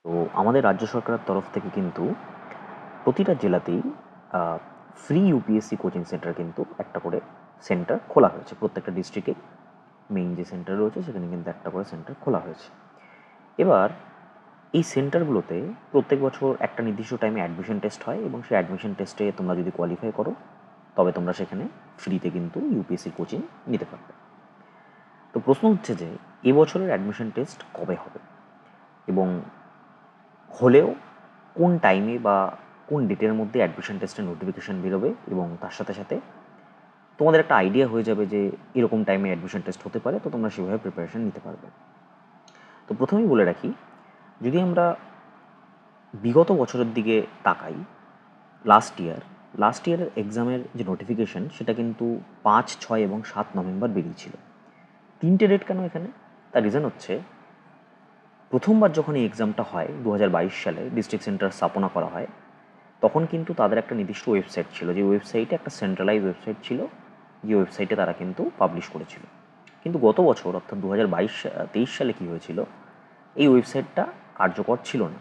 তো আমাদের রাজ্য সরকারের তরফ থেকে কিন্তু প্রতিটা জেলাতেই ফ্রি ইউপিএসসি কোচিং সেন্টার কিন্তু একটা করে সেন্টার খোলা হয়েছে। প্রত্যেকটা ডিস্ট্রিক্টে মেইন যে সেন্টার রয়েছে সেখানে কিন্তু একটা করে সেন্টার খোলা হয়েছে। এবার এই সেন্টারগুলোতে প্রত্যেক বছর একটা নির্দিষ্ট টাইমে অ্যাডমিশন টেস্ট হয় এবং সেই অ্যাডমিশন টেস্টে তোমরা যদি কোয়ালিফাই করো তবে তোমরা সেখানে ফ্রিতে কিন্তু ইউপিএসসি কোচিং নিতে পারবে। তো প্রশ্ন হচ্ছে যে এবছরের অ্যাডমিশন টেস্ট কবে হবে এবং হলেও কোন টাইমে বা কোন ডেটের মধ্যে অ্যাডমিশন টেস্টের নোটিফিকেশান বেরোবে এবং তার সাথে সাথে তোমাদের একটা আইডিয়া হয়ে যাবে যে এরকম টাইমে অ্যাডমিশন টেস্ট হতে পারে, তো তোমরা সেভাবে প্রিপারেশান নিতে পারবে। তো প্রথমেই বলে রাখি, যদি আমরা বিগত বছরের দিকে তাকাই, লাস্ট ইয়ারের এক্সামের যে নোটিফিকেশান সেটা কিন্তু 5, 6 এবং 7 নভেম্বর বেরিয়েছিল। 3টে ডেট কেন এখানে? তার রিজন হচ্ছে প্রথমবার যখন এই এক্সামটা হয় 2022 সালে ডিস্ট্রিক্ট সেন্টার স্থাপনা করা হয়, তখন কিন্তু তাদের একটা নির্দিষ্ট ওয়েবসাইট ছিল, যে ওয়েবসাইটে একটা সেন্ট্রালাইজ ওয়েবসাইট ছিল, যে ওয়েবসাইটে তারা কিন্তু পাবলিশ করেছিল। কিন্তু গত বছর অর্থাৎ 2023 সালে কী হয়েছিল, এই ওয়েবসাইটটা কার্যকর ছিল না।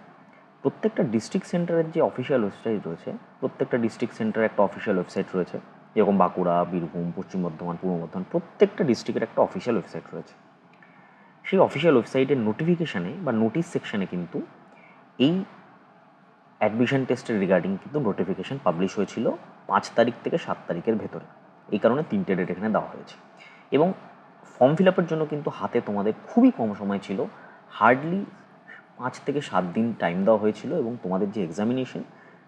প্রত্যেকটা ডিস্ট্রিক্ট সেন্টারের যে অফিসিয়াল ওয়েবসাইট রয়েছে, প্রত্যেকটা ডিস্ট্রিক্ট সেন্টারের একটা অফিসিয়াল ওয়েবসাইট রয়েছে, যেরকম বাঁকুড়া, বীরভূম, পশ্চিম বর্ধমান, পূর্ব বর্ধমান, প্রত্যেকটা ডিস্ট্রিক্টের একটা অফিসিয়াল ওয়েবসাইট রয়েছে। সেই অফিসিয়াল ওয়েবসাইটের নোটিফিকেশানে বা নোটিশ সেকশানে কিন্তু এই অ্যাডমিশন টেস্টের রিগার্ডিং কিন্তু নোটিফিকেশান পাবলিশ হয়েছিল 5 তারিখ থেকে 7 তারিখের ভেতরে। এই কারণে 3টে ডেট এখানে দেওয়া হয়েছে এবং ফর্ম ফিল আপের জন্য কিন্তু হাতে তোমাদের খুবই কম সময় ছিল, হার্ডলি 5 থেকে 7 দিন টাইম দেওয়া হয়েছিল এবং তোমাদের যে এক্সামিনেশন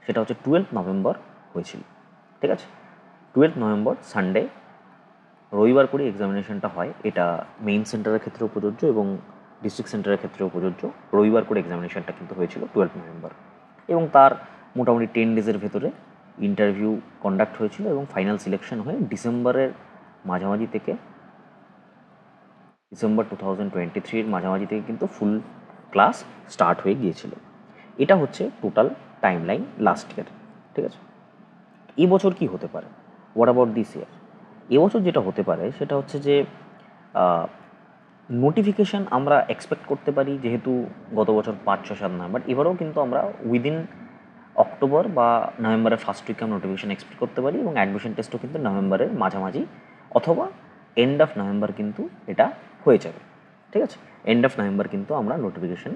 সেটা হচ্ছে 12 নভেম্বর হয়েছিল। ঠিক আছে, 12 নভেম্বর সানডে, রবিবার করে এক্সামিনেশনটা হয়। এটা মেইন সেন্টারের ক্ষেত্রেও প্রযোজ্য এবং ডিস্ট্রিক্ট সেন্টারের ক্ষেত্রেও প্রযোজ্য। রবিবার করে এক্সামিনেশনটা কিন্তু হয়েছিল 12 নভেম্বর এবং তার মোটামুটি 10 ডেজের ভেতরে ইন্টারভিউ কন্ডাক্ট হয়েছিল এবং ফাইনাল সিলেকশন হয়ে ডিসেম্বরের মাঝামাঝি থেকে, ডিসেম্বর 2023-র মাঝামাঝি থেকে কিন্তু ফুল ক্লাস স্টার্ট হয়ে গিয়েছিল। এটা হচ্ছে টোটাল টাইমলাইন লাস্ট ইয়ার। ঠিক আছে, এবছর কি হতে পারে, হোয়াট অ্যাবাউট দিস ইয়ার? এবছর যেটা হতে পারে সেটা হচ্ছে যে নোটিফিকেশান আমরা এক্সপেক্ট করতে পারি, যেহেতু গত বছর 5, 6, 7 নভেম্বর, এবারেও কিন্তু আমরা উইদিন অক্টোবর বা নভেম্বরের ফার্স্ট উইকে আমরা নোটিফিকেশান এক্সপেক্ট করতে পারি এবং অ্যাডমিশন টেস্টও কিন্তু নভেম্বরের মাঝামাঝি অথবা এন্ড অফ নভেম্বর কিন্তু এটা হয়ে যাবে। ঠিক আছে, এন্ড অফ নভেম্বর কিন্তু আমরা নোটিফিকেশান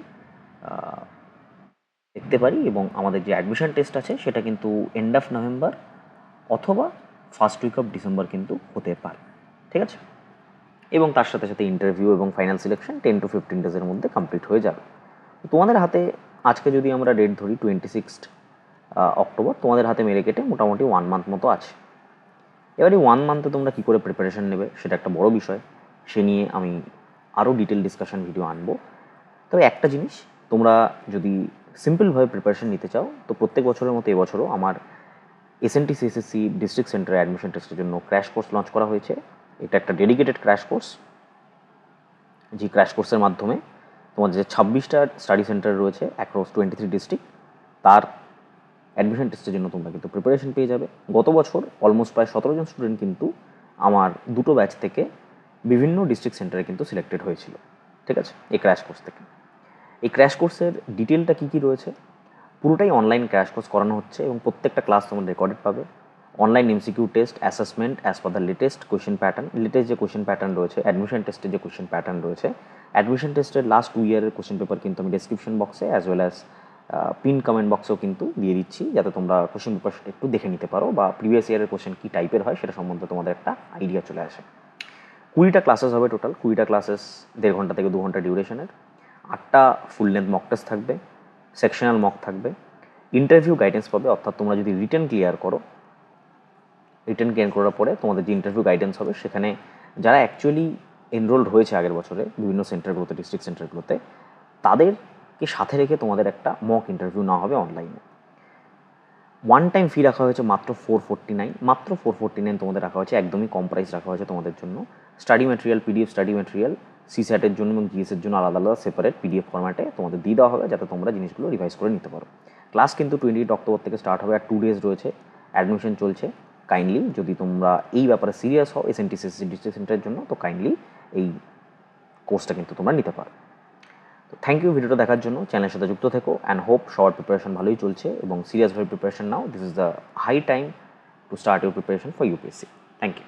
দেখতে পারি এবং আমাদের যে অ্যাডমিশন টেস্ট আছে সেটা কিন্তু এন্ড অফ নভেম্বর অথবা ফার্স্ট উইক অফ ডিসেম্বর কিন্তু হতে পারে। ঠিক আছে, এবং তার সাথে সাথে ইন্টারভিউ এবং ফাইনাল সিলেকশন 10 to 15 ডেজের মধ্যে কমপ্লিট হয়ে যাবে। তোমাদের হাতে আজকে যদি আমরা ডেট ধরি 26 অক্টোবর, তোমাদের হাতে মেরে কেটে মোটামুটি 1 মান্থ মতো আছে। এবার এই 1 মান্থে তোমরা কী করে প্রিপারেশান নেবে সেটা একটা বড় বিষয়, সে নিয়ে আমি আরও ডিটেল ডিসকাশন ভিডিও আনবো। তবে একটা জিনিস, তোমরা যদি সিম্পলভাবে প্রিপারেশান নিতে চাও তো প্রত্যেক বছরের মতো এবছরও আমার SNTCSSC ডিস্ট্রিক্ট সেন্টারে অ্যাডমিশন টেস্টের জন্য ক্র্যাশ কোর্স লঞ্চ করা হয়েছে। এটা একটা ডেডিকেটেড ক্র্যাশ কোর্স, যে ক্র্যাশ কোর্সের মাধ্যমে তোমাদের যে 26টা স্টাডি সেন্টার রয়েছে অ্যাক্রস 23 ডিস্ট্রিক্ট, তার অ্যাডমিশন টেস্টের জন্য তোমরা কিন্তু প্রিপারেশন পেয়ে যাবে। গত বছর অলমোস্ট প্রায় 17 জন স্টুডেন্ট কিন্তু আমার দুটো ব্যাচ থেকে বিভিন্ন ডিস্ট্রিক্ট সেন্টারে কিন্তু সিলেক্টেড হয়েছিল। ঠিক আছে, এই ক্র্যাশ কোর্স থেকে। এই ক্র্যাশ কোর্সের ডিটেলটা কী কী রয়েছে, পুরোটাই অনলাইন ক্র্যাশ কোর্স করানো হচ্ছে এবং প্রত্যেকটা ক্লাস তোমরা রেকর্ডেড পাবে। Online MCQ test, assessment as per the latest question pattern, latest যে কোয়েশ্চেন প্যাটার্ন রয়েছে, অ্যাডমিশন টেস্টের যে কোয়েশ্চেন প্যাটার্ন রয়েছে, অ্যাডমিশন টেস্টের লাস্ট 2 ইয়ারের কোয়েশ্চেন পেপার কিন্তু আমি ডেসক্রিপশন বক্সে as well as pin comment বক্সেও কিন্তু দিয়ে দিচ্ছি, যাতে তোমরা কোয়েশ্চেন পেপার একটু দেখে নিতে পারো বা প্রিভিয়াস ইয়ারের কোয়েশ্চেন কী টাইপের হয় সেটা সম্বন্ধে তোমাদের একটা আইডিয়া চলে আসে। 20টা ক্লাসেস হবে টোটাল, 20টা ক্লাসেস 1.5 ঘন্টা থেকে 2 ঘন্টা ডিউরেশনের। 8টা ফুল লেন্থ মক টেস্ট থাকবে, সেকশনাল মক থাকবে, ইন্টারভিউ গাইডেন্স পাবে, অর্থাৎ তোমরা যদি রিটেন ক্লিয়ার করো, রিটেন ক্লিয়ার করার পরে তোমাদের যে ইন্টারভিউ গাইডেন্স হবে সেখানে যারা অ্যাকচুয়ালি এনরোলড হয়েছে আগের বছরে বিভিন্ন সেন্টারগুলোতে, ডিস্ট্রিক্ট সেন্টারগুলোতে, তাদেরকে সাথে রেখে তোমাদের একটা মক ইন্টারভিউ নেওয়া হবে অনলাইনে। ওয়ান টাইম ফি রাখা হয়েছে মাত্র 449, মাত্র 449 তোমাদের রাখা হয়েছে, একদমই কম প্রাইস রাখা হয়েছে তোমাদের জন্য। Study material, PDF study material সিস্যাটের জন্য এবং জিএসের জন্য আলাদা আলাদা সেপারেট পিডিএফ ফরম্যাটে তোমাদের দিয়ে দেওয়া হবে, যাতে তোমরা জিনিসগুলো রিভাইজ করে নিতে পারো। ক্লাস কিন্তু 28 অক্টোবর থেকে স্টার্ট হবে আর 2 ডেজ রয়েছে, অ্যাডমিশন চলছে। কাইন্ডলি যদি তোমরা এই ব্যাপারে সিরিয়াস হও SNTCSSC ডিস্ট্রিক্ট সেন্টারের জন্য, তো কাইন্ডলি এই কোর্সটা কিন্তু তোমরা নিতে পারো। তো থ্যাংক ইউ ভিডিওটা দেখার জন্য, চ্যানেলের সাথে যুক্ত থেকো অ্যান্ড হোপ সবার প্রিপারেশন ভালোই চলছে এবং সিরিয়াসভাবে প্রিপারেশন নাও। This is the high time to start your preparation for UPSC. Thank you.